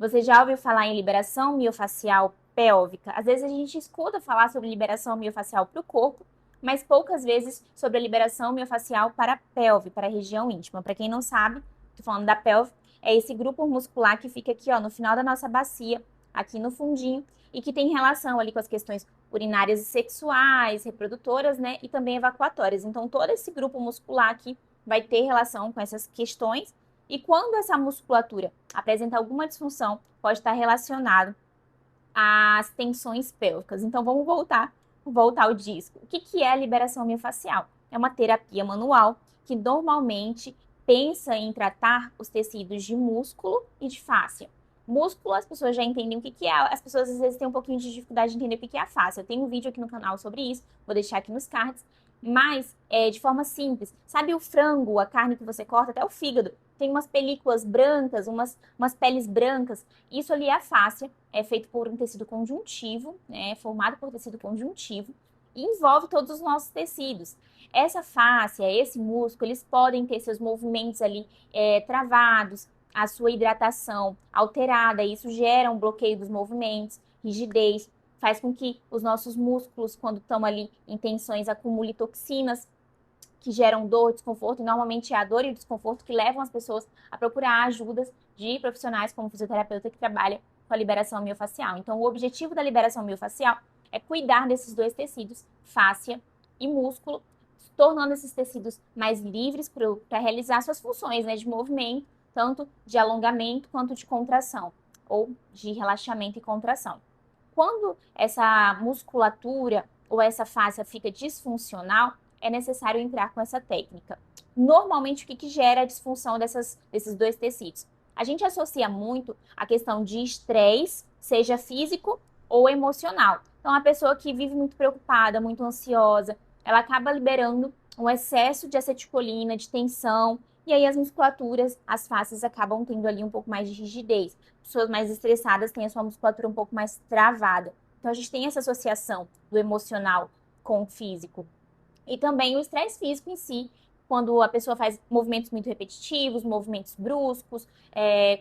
Você já ouviu falar em liberação miofascial pélvica? Às vezes a gente escuta falar sobre liberação miofascial para o corpo, mas poucas vezes sobre a liberação miofascial para a pelve, para a região íntima. Para quem não sabe, estou falando da pelve, é esse grupo muscular que fica aqui, ó, no final da nossa bacia, aqui no fundinho, e que tem relação ali com as questões urinárias e sexuais, reprodutoras, né, e também evacuatórias. Então, todo esse grupo muscular aqui vai ter relação com essas questões. E quando essa musculatura apresenta alguma disfunção, pode estar relacionado às tensões pélvicas. Então, vamos voltar ao disco. O que é a liberação miofascial? É uma terapia manual que normalmente pensa em tratar os tecidos de músculo e de fáscia. Músculo, as pessoas já entendem o que é. As pessoas às vezes têm um pouquinho de dificuldade de entender o que é a fáscia. Eu tenho um vídeo aqui no canal sobre isso, vou deixar aqui nos cards. Mas, de forma simples, sabe o frango, a carne que você corta, até o fígado, tem umas películas brancas, umas peles brancas. Isso ali é a fáscia, é feito por um tecido conjuntivo, né, formado por tecido conjuntivo, e envolve todos os nossos tecidos. Essa fáscia, esse músculo, eles podem ter seus movimentos ali travados, a sua hidratação alterada, e isso gera um bloqueio dos movimentos, rigidez, faz com que os nossos músculos, quando estão ali em tensões, acumulem toxinas que geram dor, desconforto, e normalmente é a dor e o desconforto que levam as pessoas a procurar ajudas de profissionais como fisioterapeuta que trabalha com a liberação miofascial. Então, o objetivo da liberação miofascial é cuidar desses dois tecidos, fáscia e músculo, tornando esses tecidos mais livres para realizar suas funções, né, de movimento, tanto de alongamento quanto de contração, ou de relaxamento e contração. Quando essa musculatura ou essa fáscia fica disfuncional, é necessário entrar com essa técnica. Normalmente, o que gera a disfunção desses dois tecidos? A gente associa muito a questão de estresse, seja físico ou emocional. Então, a pessoa que vive muito preocupada, muito ansiosa, ela acaba liberando um excesso de acetilcolina, de tensão, e aí as musculaturas, as fáscias acabam tendo ali um pouco mais de rigidez. Pessoas mais estressadas têm a sua musculatura um pouco mais travada. Então, a gente tem essa associação do emocional com o físico. E também o estresse físico em si, quando a pessoa faz movimentos muito repetitivos, movimentos bruscos,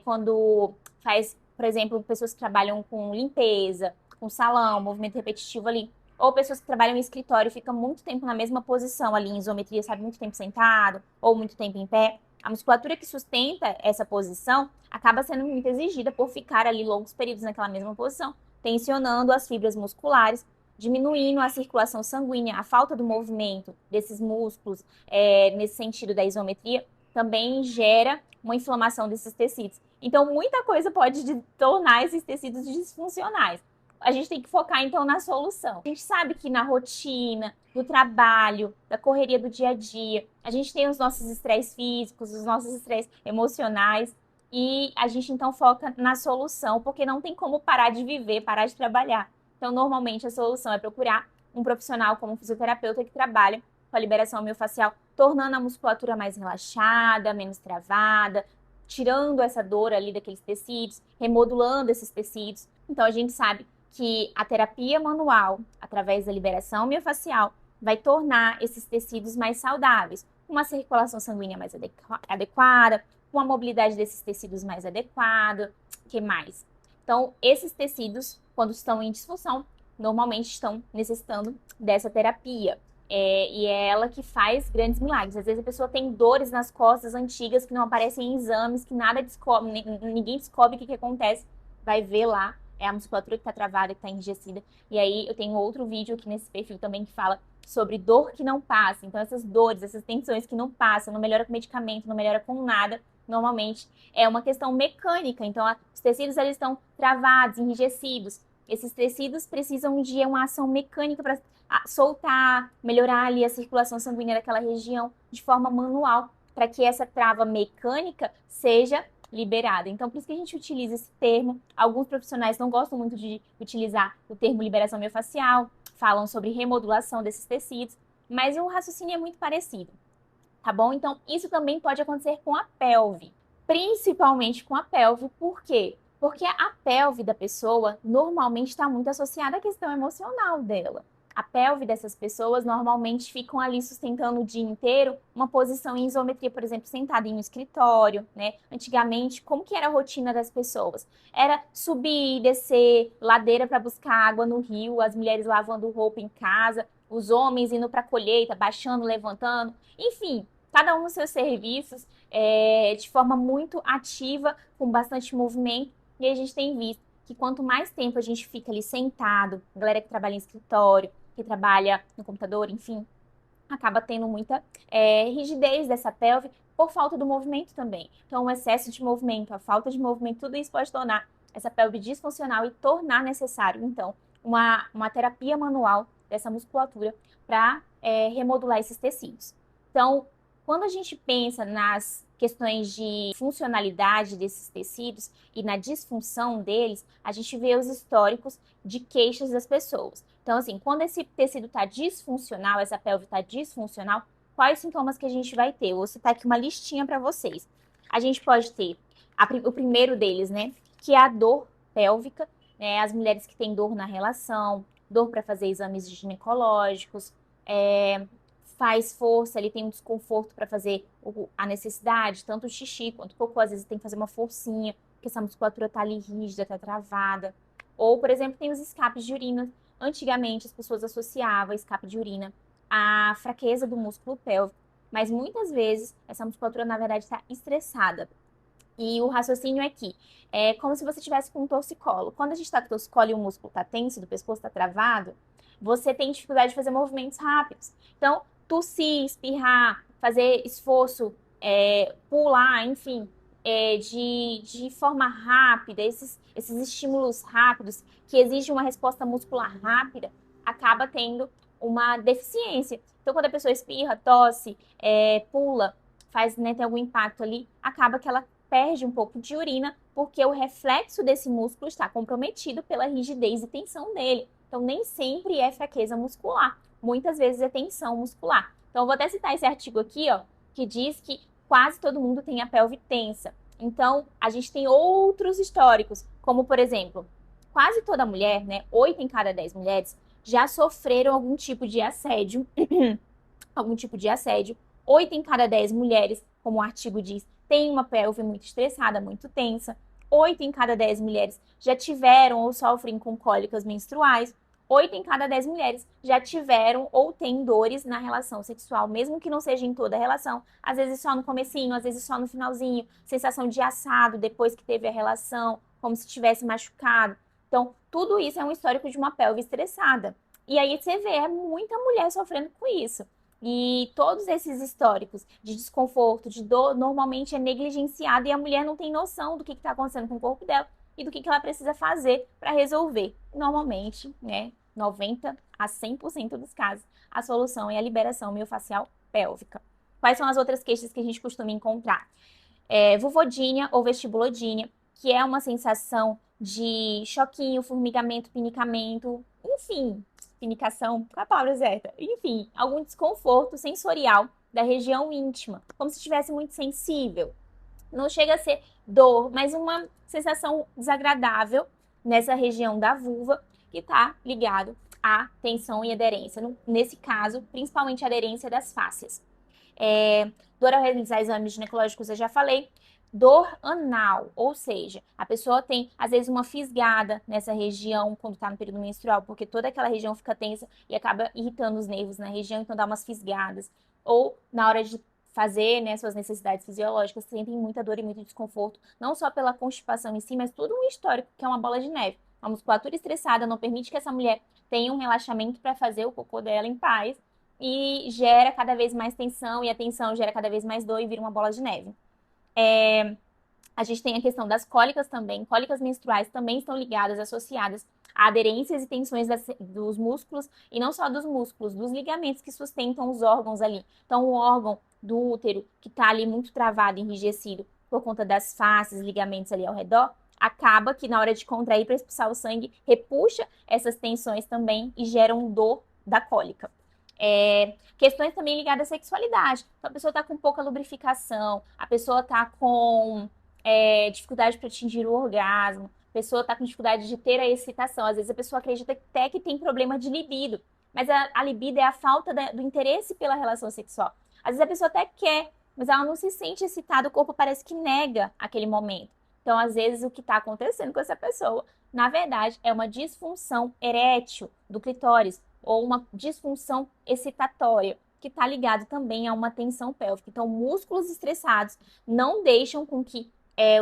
quando faz, por exemplo, pessoas que trabalham com limpeza, com salão, movimento repetitivo ali, ou pessoas que trabalham em escritório e ficam muito tempo na mesma posição ali, em isometria, sabe, muito tempo sentado, ou muito tempo em pé. A musculatura que sustenta essa posição acaba sendo muito exigida por ficar ali longos períodos naquela mesma posição, tensionando as fibras musculares, diminuindo a circulação sanguínea, a falta do movimento desses músculos, nesse sentido da isometria, também gera uma inflamação desses tecidos. Então, muita coisa pode tornar esses tecidos disfuncionais. A gente tem que focar, então, na solução. A gente sabe que na rotina, do trabalho, da correria do dia a dia, a gente tem os nossos estresses físicos, os nossos estresses emocionais, e a gente, então, foca na solução, porque não tem como parar de viver, parar de trabalhar. Então, normalmente, a solução é procurar um profissional como um fisioterapeuta que trabalha com a liberação miofascial, tornando a musculatura mais relaxada, menos travada, tirando essa dor ali daqueles tecidos, remodulando esses tecidos. Então, a gente sabe que a terapia manual, através da liberação miofascial, vai tornar esses tecidos mais saudáveis, com uma circulação sanguínea mais adequada, com a mobilidade desses tecidos mais adequada. O que mais? Então, esses tecidos, quando estão em disfunção, normalmente estão necessitando dessa terapia. E é ela que faz grandes milagres. Às vezes a pessoa tem dores nas costas antigas que não aparecem em exames, que nada descobre, ninguém descobre o que acontece. Vai ver lá, é a musculatura que está travada, que está enrijecida. E aí eu tenho outro vídeo aqui nesse perfil também que fala sobre dor que não passa. Então essas dores, essas tensões que não passam, não melhora com medicamento, não melhora com nada, normalmente é uma questão mecânica. Então os tecidos eles estão travados, enrijecidos. Esses tecidos precisam de uma ação mecânica para soltar, melhorar ali a circulação sanguínea daquela região de forma manual, para que essa trava mecânica seja liberada. Então, por isso que a gente utiliza esse termo. Alguns profissionais não gostam muito de utilizar o termo liberação miofascial, falam sobre remodulação desses tecidos, mas o raciocínio é muito parecido, tá bom? Então, isso também pode acontecer com a pelve, principalmente com a pelve, por quê? Porque a pelve da pessoa normalmente está muito associada à questão emocional dela. A pelve dessas pessoas normalmente ficam ali sustentando o dia inteiro uma posição em isometria, por exemplo, sentada em um escritório, né? Antigamente, como que era a rotina das pessoas? Era subir e descer ladeira para buscar água no rio, as mulheres lavando roupa em casa, os homens indo para a colheita, baixando, levantando, enfim, cada um nos seus serviços, de forma muito ativa, com bastante movimento, e a gente tem visto que quanto mais tempo a gente fica ali sentado, a galera que trabalha em escritório, que trabalha no computador, enfim, acaba tendo muita rigidez dessa pelve por falta do movimento também. Então, o excesso de movimento, a falta de movimento, tudo isso pode tornar essa pelve disfuncional e tornar necessário, então, uma terapia manual dessa musculatura para remodular esses tecidos. Então, quando a gente pensa nas questões de funcionalidade desses tecidos e na disfunção deles, a gente vê os históricos de queixas das pessoas. Então, assim, quando esse tecido está disfuncional, essa pelve está disfuncional, quais sintomas que a gente vai ter? Eu vou citar aqui uma listinha para vocês. A gente pode ter o primeiro deles, né, que é a dor pélvica, né, as mulheres que têm dor na relação, dor para fazer exames ginecológicos, faz força, ele tem um desconforto para fazer a necessidade, tanto o xixi quanto o cocô, às vezes tem que fazer uma forcinha, porque essa musculatura está ali rígida, está travada. Ou, por exemplo, tem os escapes de urina. Antigamente, as pessoas associavam escape de urina à fraqueza do músculo pélvico, mas muitas vezes essa musculatura, na verdade, está estressada. E o raciocínio é que é como se você tivesse com um torcicolo. Quando a gente está com torcicolo e o músculo está tenso, do pescoço está travado, você tem dificuldade de fazer movimentos rápidos. Então, tossir, espirrar, fazer esforço, pular, enfim, de forma rápida, esses estímulos rápidos que exigem uma resposta muscular rápida, acaba tendo uma deficiência. Então, quando a pessoa espirra, tosse, pula, faz, né, tem algum impacto ali, acaba que ela perde um pouco de urina, porque o reflexo desse músculo está comprometido pela rigidez e tensão dele. Então, nem sempre é fraqueza muscular. Muitas vezes é tensão muscular. Então, eu vou até citar esse artigo aqui, ó, que diz que quase todo mundo tem a pelve tensa. Então, a gente tem outros históricos, como, por exemplo, quase toda mulher, né, 8 em cada 10 mulheres, já sofreram algum tipo de assédio, algum tipo de assédio. 8 em cada 10 mulheres, como o artigo diz, tem uma pelve muito estressada, muito tensa. 8 em cada 10 mulheres já tiveram ou sofrem com cólicas menstruais. 8 em cada 10 mulheres já tiveram ou têm dores na relação sexual, mesmo que não seja em toda a relação. Às vezes só no comecinho, às vezes só no finalzinho. Sensação de assado depois que teve a relação, como se tivesse machucado. Então, tudo isso é um histórico de uma pelve estressada. E aí você vê, é muita mulher sofrendo com isso. E todos esses históricos de desconforto, de dor, normalmente é negligenciado e a mulher não tem noção do que está acontecendo com o corpo dela e do que ela precisa fazer para resolver. Normalmente, né, 90 a 100% dos casos, a solução é a liberação miofascial pélvica. Quais são as outras queixas que a gente costuma encontrar? Vulvodínia ou vestibulodínia, que é uma sensação de choquinho, formigamento, pinicamento, enfim, pinicação, qual é a palavra certa? Enfim, algum desconforto sensorial da região íntima, como se estivesse muito sensível. Não chega a ser dor, mas uma sensação desagradável nessa região da vulva que está ligado à tensão e aderência. Nesse caso, principalmente a aderência das fáscias. Dor ao realizar exames ginecológicos, eu já falei. Dor anal, ou seja, a pessoa tem, às vezes, uma fisgada nessa região quando está no período menstrual, porque toda aquela região fica tensa e acaba irritando os nervos na região, então dá umas fisgadas. Ou na hora de fazer, né, suas necessidades fisiológicas, sentem muita dor e muito desconforto, não só pela constipação em si, mas tudo um histórico, que é uma bola de neve. A musculatura estressada não permite que essa mulher tenha um relaxamento para fazer o cocô dela em paz, e gera cada vez mais tensão, e a tensão gera cada vez mais dor e vira uma bola de neve. A gente tem a questão das cólicas também. Cólicas menstruais também estão ligadas, associadas a aderências e tensões dos músculos, e não só dos músculos, dos ligamentos que sustentam os órgãos ali. Então, o órgão do útero, que está ali muito travado, enrijecido, por conta das faces, ligamentos ali ao redor, acaba que na hora de contrair para expulsar o sangue, repuxa essas tensões também e geram dor da cólica. Questões também ligadas à sexualidade. Então, a pessoa está com pouca lubrificação, a pessoa está com dificuldade para atingir o orgasmo, a pessoa está com dificuldade de ter a excitação. Às vezes a pessoa acredita até que tem problema de libido, Mas a libido é a falta do interesse pela relação sexual. Às vezes a pessoa até quer, mas ela não se sente excitada, o corpo parece que nega aquele momento. Então, às vezes, o que está acontecendo com essa pessoa, na verdade, é uma disfunção erétil do clitóris ou uma disfunção excitatória, que está ligado também a uma tensão pélvica. Então, músculos estressados não deixam com que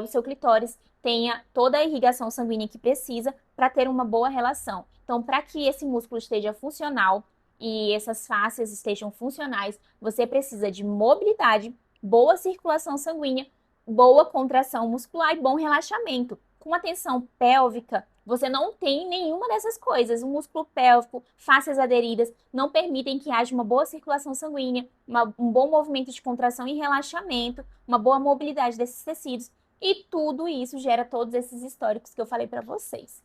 o seu clitóris tenha toda a irrigação sanguínea que precisa para ter uma boa relação. Então, para que esse músculo esteja funcional e essas fáscias estejam funcionais, você precisa de mobilidade, boa circulação sanguínea, boa contração muscular e bom relaxamento. Com a tensão pélvica, você não tem nenhuma dessas coisas. O músculo pélvico, fáscias aderidas, não permitem que haja uma boa circulação sanguínea, um bom movimento de contração e relaxamento, uma boa mobilidade desses tecidos. E tudo isso gera todos esses históricos que eu falei para vocês.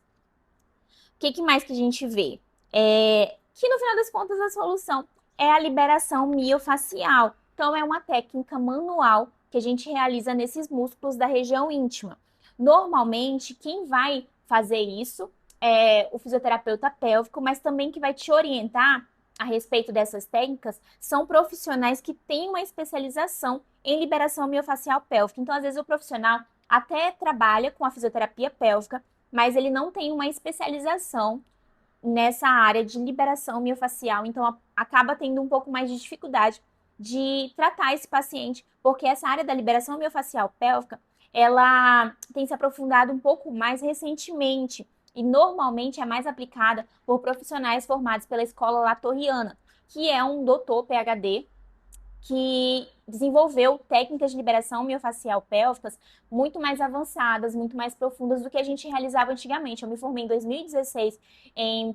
O que mais que a gente vê? Que no final das contas a solução é a liberação miofacial. Então, é uma técnica manual que a gente realiza nesses músculos da região íntima. Normalmente, quem vai fazer isso é o fisioterapeuta pélvico, mas também que vai te orientar a respeito dessas técnicas são profissionais que têm uma especialização em liberação miofacial pélvica. Então, às vezes, o profissional até trabalha com a fisioterapia pélvica, mas ele não tem uma especialização nessa área de liberação miofacial, então acaba tendo um pouco mais de dificuldade de tratar esse paciente, porque essa área da liberação miofacial pélvica, ela tem se aprofundado um pouco mais recentemente e normalmente é mais aplicada por profissionais formados pela Escola Latorriana, que é um doutor PhD que desenvolveu técnicas de liberação miofacial pélvicas muito mais avançadas, muito mais profundas do que a gente realizava antigamente. Eu me formei em 2016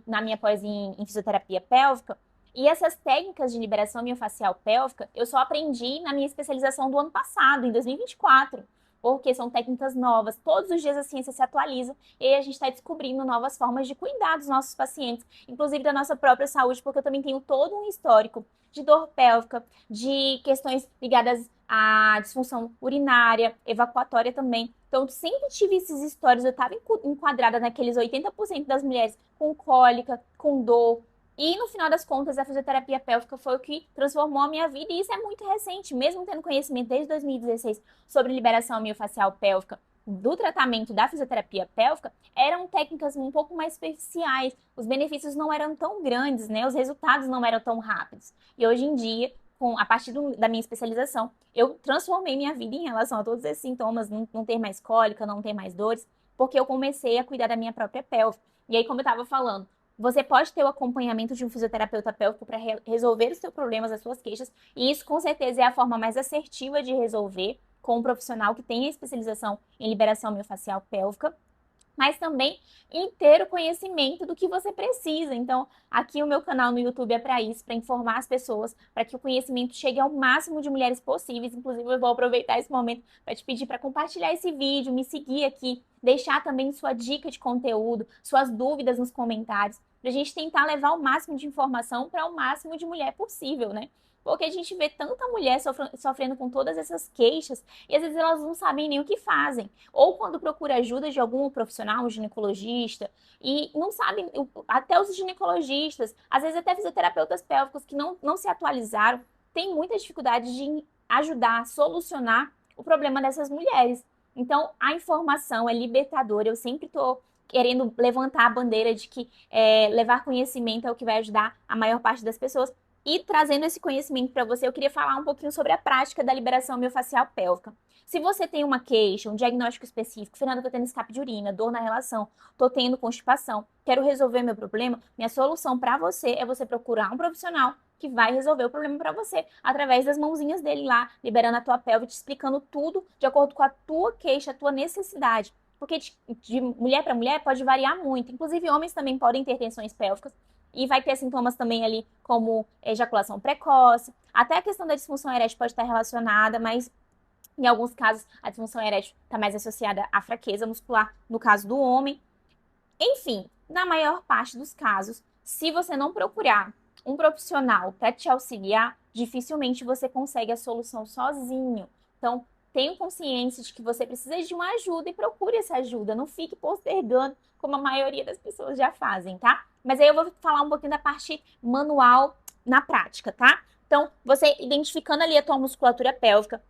na minha pós em fisioterapia pélvica, e essas técnicas de liberação miofacial pélvica eu só aprendi na minha especialização do ano passado, em 2024. Porque são técnicas novas, todos os dias a ciência se atualiza e a gente está descobrindo novas formas de cuidar dos nossos pacientes, inclusive da nossa própria saúde, porque eu também tenho todo um histórico de dor pélvica, de questões ligadas à disfunção urinária, evacuatória também. Então, eu sempre tive esses histórios, eu estava enquadrada naqueles 80% das mulheres com cólica, com dor. E no final das contas, a fisioterapia pélvica foi o que transformou a minha vida, e isso é muito recente, mesmo tendo conhecimento desde 2016 sobre liberação miofacial pélvica do tratamento da fisioterapia pélvica, eram técnicas um pouco mais superficiais, os benefícios não eram tão grandes, né? Os resultados não eram tão rápidos. E hoje em dia, a partir da minha especialização, eu transformei minha vida em relação a todos esses sintomas, não ter mais cólica, não ter mais dores, porque eu comecei a cuidar da minha própria pelve. E aí, como eu estava falando, você pode ter o acompanhamento de um fisioterapeuta pélvico para resolver os seus problemas, as suas queixas, e isso com certeza é a forma mais assertiva de resolver com um profissional que tenha especialização em liberação miofacial pélvica, mas também em ter o conhecimento do que você precisa. Então, aqui o meu canal no YouTube é para isso, para informar as pessoas, para que o conhecimento chegue ao máximo de mulheres possíveis. Inclusive, eu vou aproveitar esse momento para te pedir para compartilhar esse vídeo, me seguir aqui, deixar também sua dica de conteúdo, suas dúvidas nos comentários, para a gente tentar levar o máximo de informação para o máximo de mulher possível, né? Porque a gente vê tanta mulher sofrendo com todas essas queixas e às vezes elas não sabem nem o que fazem. Ou quando procura ajuda de algum profissional, um ginecologista, e não sabem, até os ginecologistas, às vezes até fisioterapeutas pélvicos que não se atualizaram, têm muita dificuldade de ajudar, solucionar o problema dessas mulheres. Então, a informação é libertadora. Eu sempre estou querendo levantar a bandeira de que levar conhecimento é o que vai ajudar a maior parte das pessoas. E trazendo esse conhecimento para você, eu queria falar um pouquinho sobre a prática da liberação miofacial pélvica. Se você tem uma queixa, um diagnóstico específico, Fernanda, tô tendo escape de urina, dor na relação, tô tendo constipação, quero resolver meu problema, minha solução para você é você procurar um profissional que vai resolver o problema para você, através das mãozinhas dele lá, liberando a tua pelve, te explicando tudo de acordo com a tua queixa, a tua necessidade. Porque de mulher para mulher pode variar muito. Inclusive, homens também podem ter tensões pélvicas e vai ter sintomas também ali como ejaculação precoce. Até a questão da disfunção erétil pode estar relacionada, mas em alguns casos a disfunção erétil está mais associada à fraqueza muscular, no caso do homem. Enfim, na maior parte dos casos, se você não procurar um profissional para te auxiliar, dificilmente você consegue a solução sozinho. Então, tenha consciência de que você precisa de uma ajuda e procure essa ajuda. Não fique postergando como a maioria das pessoas já fazem, tá? Mas aí eu vou falar um pouquinho da parte manual na prática, tá? Então, você identificando ali a tua musculatura pélvica,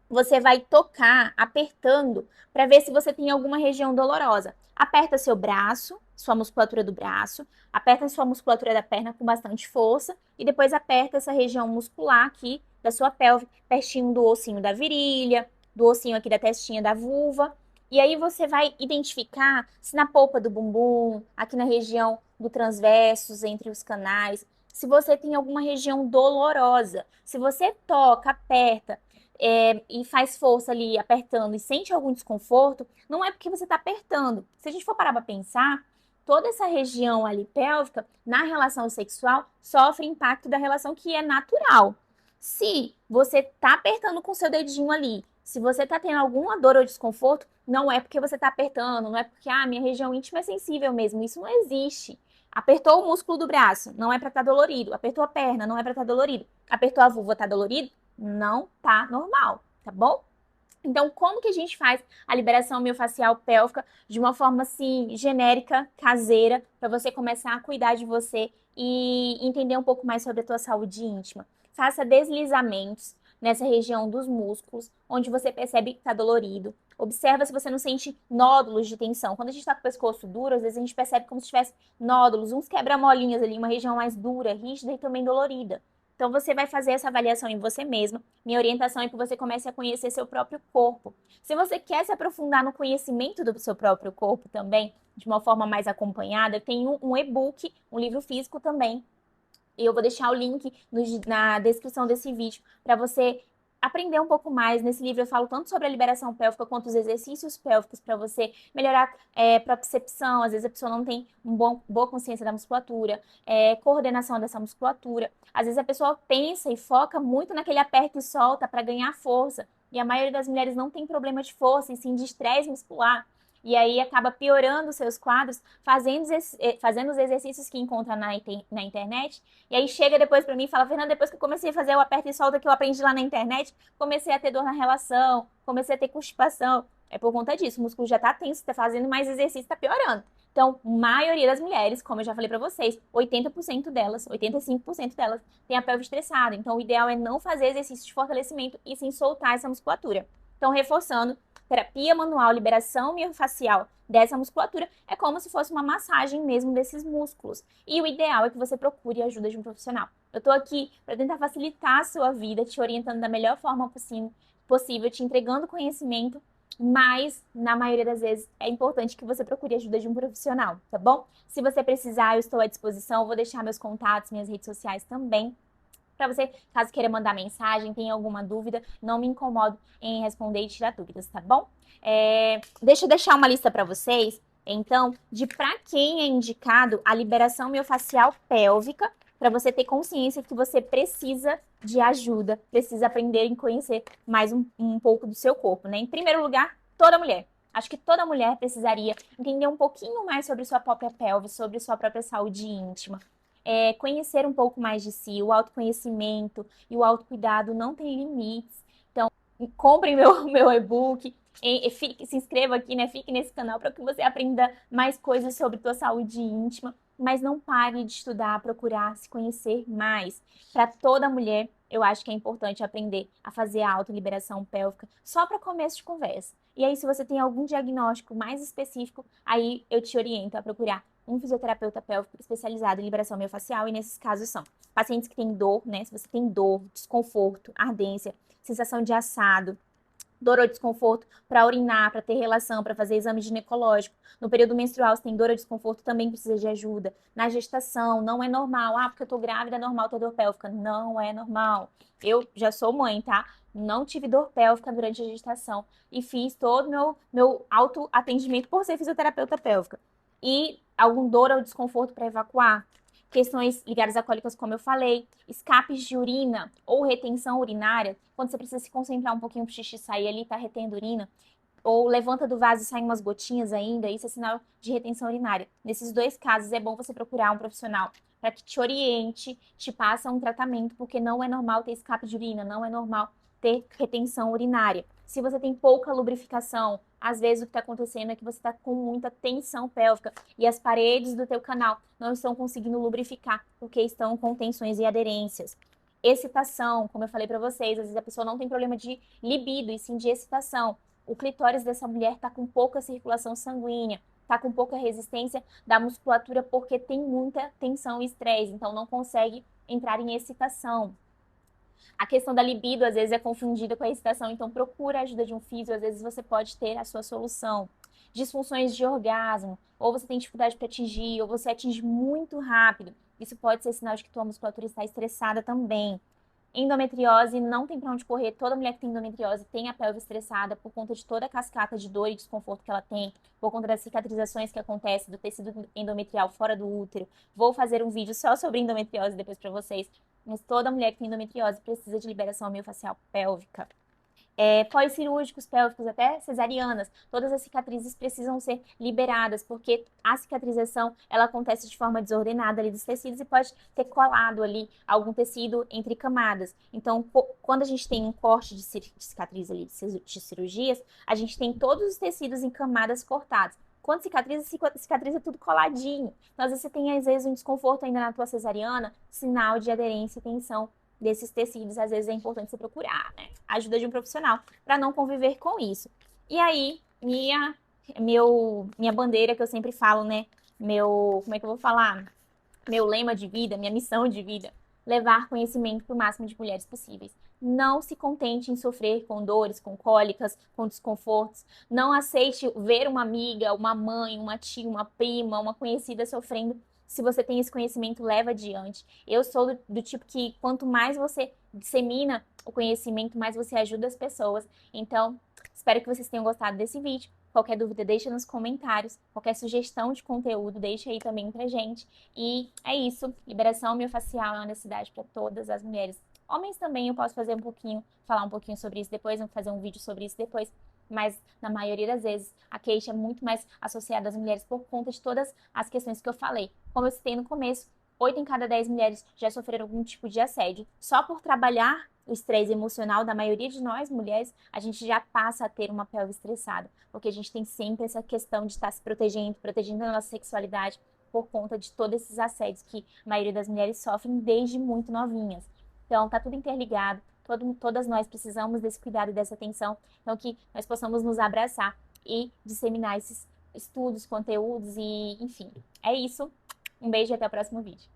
você vai tocar apertando para ver se você tem alguma região dolorosa. Aperta seu braço, sua musculatura do braço, aperta sua musculatura da perna com bastante força e depois aperta essa região muscular aqui da sua pelve, pertinho do ossinho da virilha, do ossinho aqui da testinha da vulva. E aí você vai identificar se na polpa do bumbum, aqui na região do transversos, entre os canais, se você tem alguma região dolorosa. Se você toca, aperta, e faz força ali apertando e sente algum desconforto, não é porque você está apertando. Se a gente for parar para pensar, toda essa região ali pélvica, na relação sexual, sofre impacto da relação que é natural. Se você está apertando com seu dedinho ali, se você está tendo alguma dor ou desconforto, não é porque você está apertando, não é porque, minha região íntima é sensível mesmo. Isso não existe. Apertou o músculo do braço, não é para estar dolorido. Apertou a perna, não é para estar dolorido. Apertou a vulva, está dolorido? Não tá normal, tá bom? Então, como que a gente faz a liberação miofascial pélvica de uma forma assim genérica, caseira, para você começar a cuidar de você e entender um pouco mais sobre a tua saúde íntima? Faça deslizamentos nessa região dos músculos, onde você percebe que está dolorido. Observa se você não sente nódulos de tensão. Quando a gente está com o pescoço duro, às vezes a gente percebe como se tivesse nódulos, uns quebra-molinhas ali, uma região mais dura, rígida e também dolorida. Então, você vai fazer essa avaliação em você mesma. Minha orientação é que você comece a conhecer seu próprio corpo. Se você quer se aprofundar no conhecimento do seu próprio corpo também, de uma forma mais acompanhada, tem um e-book, um livro físico também. E eu vou deixar o link na descrição desse vídeo para você aprender um pouco mais. Nesse livro eu falo tanto sobre a liberação pélvica quanto os exercícios pélvicos para você melhorar propriocepção. Às vezes a pessoa não tem boa consciência da musculatura, coordenação dessa musculatura. Às vezes a pessoa pensa e foca muito naquele aperta e solta para ganhar força. E a maioria das mulheres não tem problema de força, e sim de estresse muscular. E aí acaba piorando os seus quadros, fazendo os exercícios que encontra na internet. E aí chega depois para mim e fala, Fernanda, depois que eu comecei a fazer o aperta e solta que eu aprendi lá na internet, comecei a ter dor na relação, comecei a ter constipação. É por conta disso, o músculo já tá tenso, tá fazendo mais exercício, tá piorando. Então, maioria das mulheres, como eu já falei para vocês, 80% delas, 85% delas, tem a pelve estressada. Então, o ideal é não fazer exercício de fortalecimento e sim soltar essa musculatura. Então, reforçando, terapia manual, liberação miofascial dessa musculatura é como se fosse uma massagem mesmo desses músculos. E o ideal é que você procure a ajuda de um profissional. Eu tô aqui para tentar facilitar a sua vida, te orientando da melhor forma possível, te entregando conhecimento, mas na maioria das vezes é importante que você procure a ajuda de um profissional, tá bom? Se você precisar, eu estou à disposição, eu vou deixar meus contatos, minhas redes sociais também para você, caso queira mandar mensagem, tenha alguma dúvida, não me incomodo em responder e tirar dúvidas, tá bom? Deixa eu deixar uma lista para vocês, então, de para quem é indicado a liberação miofascial pélvica, para você ter consciência que você precisa de ajuda, precisa aprender e conhecer mais um pouco do seu corpo, né? Em primeiro lugar, toda mulher. Acho que toda mulher precisaria entender um pouquinho mais sobre sua própria pelve, sobre sua própria saúde íntima. Conhecer um pouco mais de si, o autoconhecimento e o autocuidado não tem limites. Então, compre meu e-book, se inscreva aqui, né? Fique nesse canal para que você aprenda mais coisas sobre tua saúde íntima, mas não pare de estudar, procurar se conhecer mais. Para toda mulher, eu acho que é importante aprender a fazer a autoliberação pélvica só para começo de conversa. E aí, se você tem algum diagnóstico mais específico, aí eu te oriento a procurar um fisioterapeuta pélvico especializado em liberação miofascial, e nesses casos são pacientes que têm dor, né? Se você tem dor, desconforto, ardência, sensação de assado, dor ou desconforto para urinar, para ter relação, para fazer exame ginecológico. No período menstrual, se tem dor ou desconforto, também precisa de ajuda. Na gestação, não é normal. Porque eu tô grávida, é normal ter dor pélvica. Não é normal. Eu já sou mãe, tá? Não tive dor pélvica durante a gestação e fiz todo meu autoatendimento por ser fisioterapeuta pélvica. E algum dor ou desconforto para evacuar, questões ligadas a cólicas, como eu falei, escapes de urina ou retenção urinária, quando você precisa se concentrar um pouquinho para o xixi sair ali, tá retendo urina, ou levanta do vaso e saem umas gotinhas ainda, isso é sinal de retenção urinária. Nesses dois casos, é bom você procurar um profissional para que te oriente, te passe um tratamento, porque não é normal ter escape de urina, não é normal ter retenção urinária. Se você tem pouca lubrificação, Às vezes o que está acontecendo é que você está com muita tensão pélvica e as paredes do teu canal não estão conseguindo lubrificar porque estão com tensões e aderências. Excitação, como eu falei para vocês, às vezes a pessoa não tem problema de libido e sim de excitação. O clitóris dessa mulher está com pouca circulação sanguínea, está com pouca resistência da musculatura porque tem muita tensão e estresse, então não consegue entrar em excitação. A questão da libido às vezes é confundida com a excitação, então procura a ajuda de um físio, às vezes você pode ter a sua solução. Disfunções de orgasmo, ou você tem dificuldade para atingir, ou você atinge muito rápido. Isso pode ser sinal de que tua musculatura está estressada também. Endometriose, não tem para onde correr. Toda mulher que tem endometriose tem a pelve estressada por conta de toda a cascata de dor e desconforto que ela tem, por conta das cicatrizações que acontecem do tecido endometrial fora do útero. Vou fazer um vídeo só sobre endometriose depois para vocês. Mas toda mulher que tem endometriose precisa de liberação miofascial pélvica. Pós-cirúrgicos pélvicos, até cesarianas, todas as cicatrizes precisam ser liberadas, porque a cicatrização ela acontece de forma desordenada ali dos tecidos e pode ter colado ali algum tecido entre camadas. Então, quando a gente tem um corte de cicatriz ali de cirurgias, a gente tem todos os tecidos em camadas cortadas. Quando cicatriza tudo coladinho. Então, às vezes você tem, às vezes, um desconforto ainda na tua cesariana, sinal de aderência e tensão desses tecidos, às vezes é importante você procurar, né? A ajuda de um profissional para não conviver com isso. E aí, minha bandeira que eu sempre falo, né? Como é que eu vou falar? Meu lema de vida, minha missão de vida, levar conhecimento para o máximo de mulheres possíveis. Não se contente em sofrer com dores, com cólicas, com desconfortos. Não aceite ver uma amiga, uma mãe, uma tia, uma prima, uma conhecida sofrendo. Se você tem esse conhecimento, leva adiante. Eu sou do tipo que quanto mais você dissemina o conhecimento, mais você ajuda as pessoas. Então, espero que vocês tenham gostado desse vídeo. Qualquer dúvida, deixa nos comentários. Qualquer sugestão de conteúdo, deixa aí também pra gente. E é isso. Liberação miofascial é uma necessidade para todas as mulheres. Homens também eu posso fazer falar um pouquinho sobre isso depois, vou fazer um vídeo sobre isso depois. Mas na maioria das vezes a queixa é muito mais associada às mulheres por conta de todas as questões que eu falei. Como eu citei no começo, 8 em cada 10 mulheres já sofreram algum tipo de assédio. Só por trabalhar o estresse emocional da maioria de nós, mulheres, a gente já passa a ter uma pelve estressada. Porque a gente tem sempre essa questão de estar se protegendo a nossa sexualidade por conta de todos esses assédios que a maioria das mulheres sofrem desde muito novinhas. Então, tá tudo interligado, todas nós precisamos desse cuidado e dessa atenção, então que nós possamos nos abraçar e disseminar esses estudos, conteúdos e, enfim, é isso. Um beijo e até o próximo vídeo.